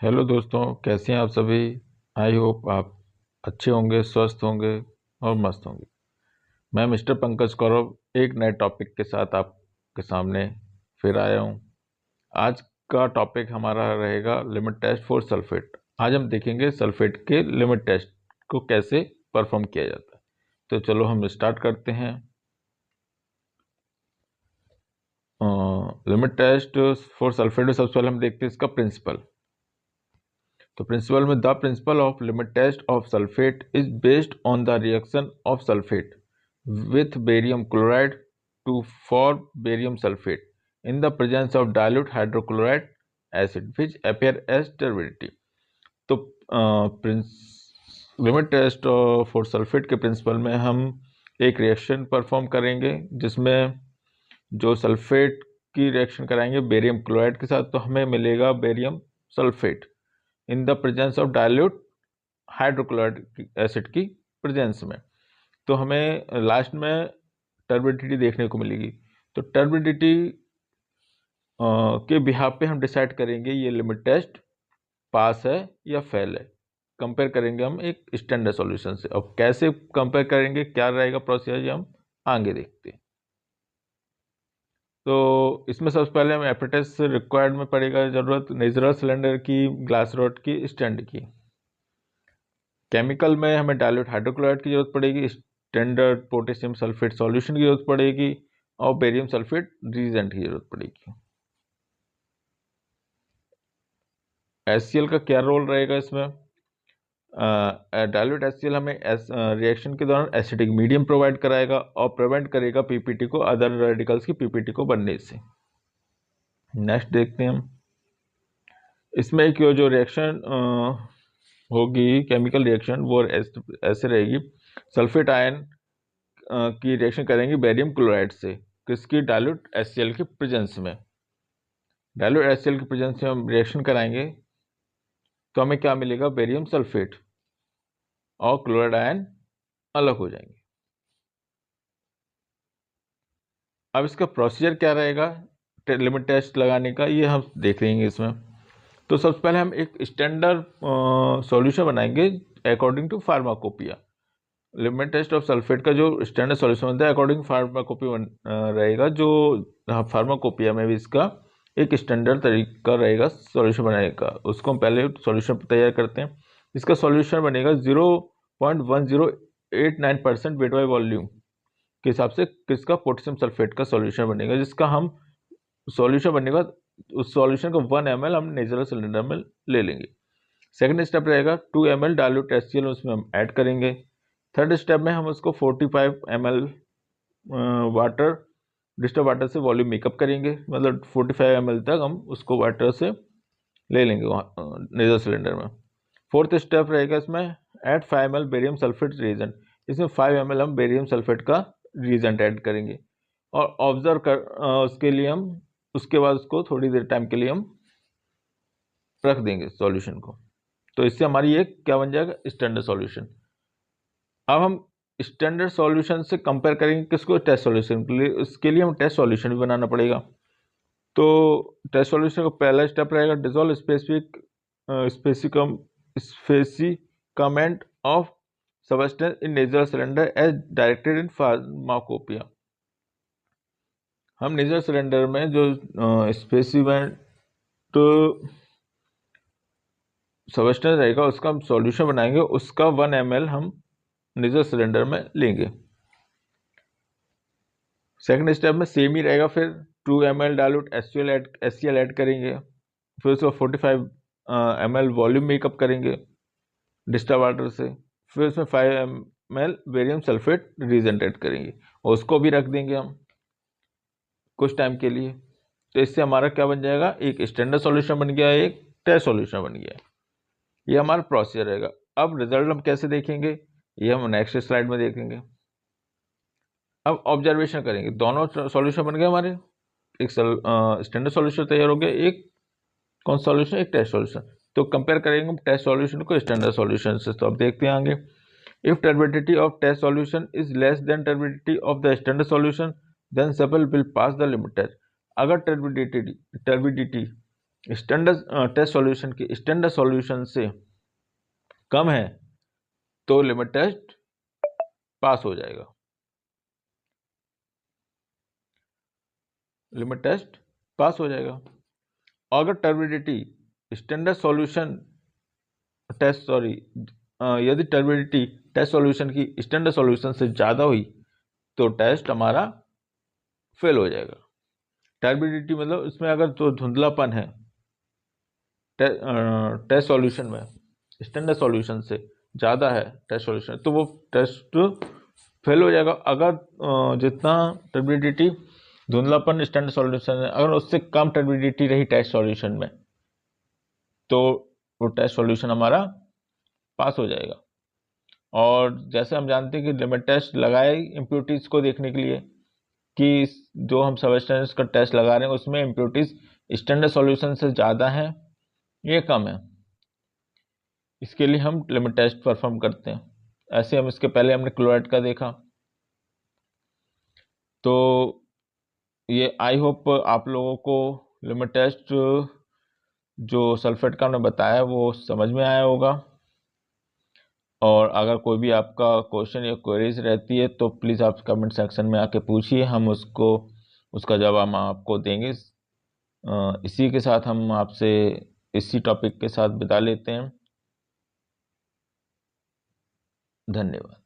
Hello दोस्तों, कैसे हैं आप सभी। आई होप आप अच्छे होंगे, स्वस्थ होंगे और मस्त होंगे। मैं मिस्टर पंकज कौरव एक नए टॉपिक के साथ आपके सामने फिर आया हूं। आज का टॉपिक हमारा रहेगा लिमिट टेस्ट फॉर सल्फेट। आज हम देखेंगे सल्फेट के लिमिट टेस्ट को कैसे परफॉर्म किया जाता है। तो चलो हम स्टार्ट करते हैं। लिमिट टेस्ट फॉर सल्फेट में सबसे पहले हम देखते हैं इसका प्रिंसिपल। तो प्रिंसिपल में the principle of limit test of sulphate is based on the reaction of sulphate with barium chloride to form barium sulfate in the presence of dilute hydrochloride acid which appear as turbidity। तो limit test for sulphate के principal में हम एक reaction perform करेंगे जिसमें जो sulphate की reaction कराएंगे बेरियम क्लोराइड के साथ, तो हमें मिलेगा barium sulphate in the presence of dilute hydrochloride acid की प्रेजेंस में। तो हमें लास्ट में टर्बिडिटी देखने को मिलेगी। तो टर्बिडिटी के बिहाफ पे हम डिसाइड करेंगे ये लिमिट टेस्ट पास है या फेल है। कंपेयर करेंगे हम एक स्टैंडर्ड सॉल्यूशन से। अब कैसे कंपेयर करेंगे, क्या रहेगा प्रोसीजर, ये हम आगे देखते हैं। तो इसमें सबसे पहले हम एपरेटस रिक्वायर्ड में पड़ेगा जरूरत नेचुरल सिलेंडर की, ग्लास रॉड की, स्टैंड की। केमिकल में हमें डाइल्यूट हाइड्रोक्लोराइड की जरूरत पड़ेगी, स्टैंडर्ड पोटेशियम सल्फेट सॉल्यूशन की जरूरत पड़ेगी और बेरियम सल्फेट रिएजेंट की जरूरत पड़ेगी। HCl का क्या रोल रहेगा इसमें? डाइल्यूट HCl हमें रिएक्शन के दौरान एसिडिक मीडियम प्रोवाइड कराएगा और प्रिवेंट करेगा पीपीटी को, अदर रेडिकल्स की पीपीटी को बनने से। नेक्स्ट देखते हैं हम। इसमें एक जो रिएक्शन होगी, केमिकल रिएक्शन, वो ऐसे रहेगी। सल्फेट आयन की रिएक्शन करेंगे बेरियम क्लोराइड से, किसकी? डाइल्यूट HCl की प्रेजेंस में। डाइल्यूट HCl की प्रेजेंस में हम रिएक्शन कराएंगे तो हमें क्या मिलेगा? बेरियम सल्फेट और क्लोराइड आयन अलग हो जाएंगे। अब इसका प्रोसीजर क्या रहेगा लिमिट टेस्ट लगाने का, ये हम देख लेंगे इसमें। तो सबसे पहले हम एक स्टैंडर्ड सॉल्यूशन बनाएंगे according to pharmacopoeia. Limit test of sulphate का जो स्टैंडर्ड सॉल्यूशन बनता है अकॉर्डिंग फार्माकोपिया रहेगा, जो फार्माकोपिया में भी इसका एक स्टैंडर्ड तरीका रहेगा सॉल्यूशन बनाने का। उसको हम पहले सॉल्यूशन तैयार करते हैं। इसका सॉल्यूशन बनेगा 0.1089% वेट बाय वॉल्यूम के हिसाब से किसका? पोटेशियम सल्फेट का सॉल्यूशन बनेगा, जिसका हम सॉल्यूशन बनने के बाद उस सॉल्यूशन का 1 ml हम नेचुरल सिलेंडर में ले लेंगे। सेकंड स्टेप रहेगा 2 ml डाइल्यूट HCl उसमें हम ऐड करेंगे। थर्ड स्टेप में हम उसको 45 ml वाटर, डिस्टर्ब वाटर से वॉल्यूम मेकअप करेंगे, मतलब 45 ml तक हम उसको वाटर से ले लेंगे नेचुरल सिलेंडर में। फोर्थ स्टेप रहेगा इसमें add 5 ml barium sulphate reagent. इसमें 5 ml हम बेरियम सल्फेट का रिएजेंट ऐड करेंगे और ऑब्जर्व कर उसके लिए हम उसके बाद उसको थोड़ी देर टाइम के लिए हम रख देंगे सॉल्यूशन को। तो इससे हमारी एक क्या बन जाएगा? Standard solution. अब हम स्टैंडर्ड सॉल्यूशन से कंपेयर करेंगे किसको? टेस्ट सॉल्यूशन के लिए। इसके लिए हम टेस्ट सॉल्यूशन भी बनाना पड़ेगा। तो टेस्ट सॉल्यूशन का पहला स्टेप रहेगा dissolve specimen of substance in natural cylinder as directed in pharmacopoeia. हम नेचुरल सिलेंडर में जो स्पेसिमेंट सबस्टेंस रहेगा उसका हम सॉल्यूशन बनाएंगे, उसका 1 ml हम नेचुरल सिलेंडर में लेंगे। सेकंड स्टेप में सेम ही रहेगा, फिर 2 ml डाइल्यूट HCl ऐड करेंगे, फिर उसको 45 ml वॉल्यूम मेकअप करेंगे डिस्टर्ब वाटर से, फिर उसमें 5 ml barium sulphate reagent add करेंगे और उसको भी रख देंगे हम कुछ टाइम के लिए। तो इससे हमारा क्या बन जाएगा? एक स्टैंडर्ड सॉल्यूशन बन गया, एक टेस्ट सॉल्यूशन बन गया। ये हमारा प्रोसीजर रहेगा। अब रिजल्ट हम कैसे देखेंगे, ये हम नेक्स्ट स्लाइड में देखेंगे। अब ऑब्जर्वेशन करेंगे, दोनों सॉल्यूशन बन गए हमारे, एक स्टैंडर्ड सॉल्यूशन तैयार हो गया, एक कौन सॉल्यूशन? एक टेस्ट सॉल्यूशन। तो कंपेयर करेंगे टेस्ट सॉल्यूशन को स्टैंडर्ड सॉल्यूशन से। तो अब देखते हैं आगे। If turbidity of test solution is less than turbidity of the standard solution then sample will pass the limit test. अगर टर्बिडिटी स्टैंडर्ड टेस्ट सॉल्यूशन की स्टैंडर्ड सॉल्यूशन से कम है तो लिमिट टेस्ट पास हो जाएगा, लिमिट टेस्ट पास हो जाएगा। अगर turbidity standard solution test sorry यदि टर्बिडिटी टेस्ट सॉल्यूशन की स्टैंडर्ड सॉल्यूशन से ज़्यादा हुई तो टेस्ट हमारा फेल हो जाएगा। टर्बिडिटी मतलब इसमें अगर तो धुंधलापन है टेस्ट सॉल्यूशन में स्टैंडर्ड सॉल्यूशन से ज़्यादा है टेस्ट सॉल्यूशन, तो वो टेस्ट फेल हो जाएगा। अगर जितना टर्बिडिटी धुंधलापन स्टैंडर्ड सॉल्यूशन है अगर उससे कम टर्बिडिटी रही टेस्ट सॉल्यूशन में तो वो टेस्ट सॉल्यूशन हमारा पास हो जाएगा। और जैसे हम जानते हैं कि लिमिट टेस्ट लगाए इम्प्योरिटीज को देखने के लिए कि जो हम सबस्टेंस का टेस्ट लगा रहे हैं उसमें इम्प्योरिटीज स्टैंडर्ड सॉल्यूशन से ज़्यादा है ये कम है, इसके लिए हम लिमिट टेस्ट परफॉर्म करते हैं। ऐसे हम इसके पहले हमने क्लोराइड का देखा। तो ये आई होप आप लोगों को लिमिट टेस्ट जो सल्फेट का हमने बताया वो समझ में आया होगा। और अगर कोई भी आपका क्वेश्चन या क्वेरीज रहती है तो प्लीज़ आप कमेंट सेक्शन में आके पूछिए, हम उसका जवाब हम आपको देंगे। इसी के साथ हम आपसे इसी टॉपिक के साथ विदा लेते हैं। धन्यवाद।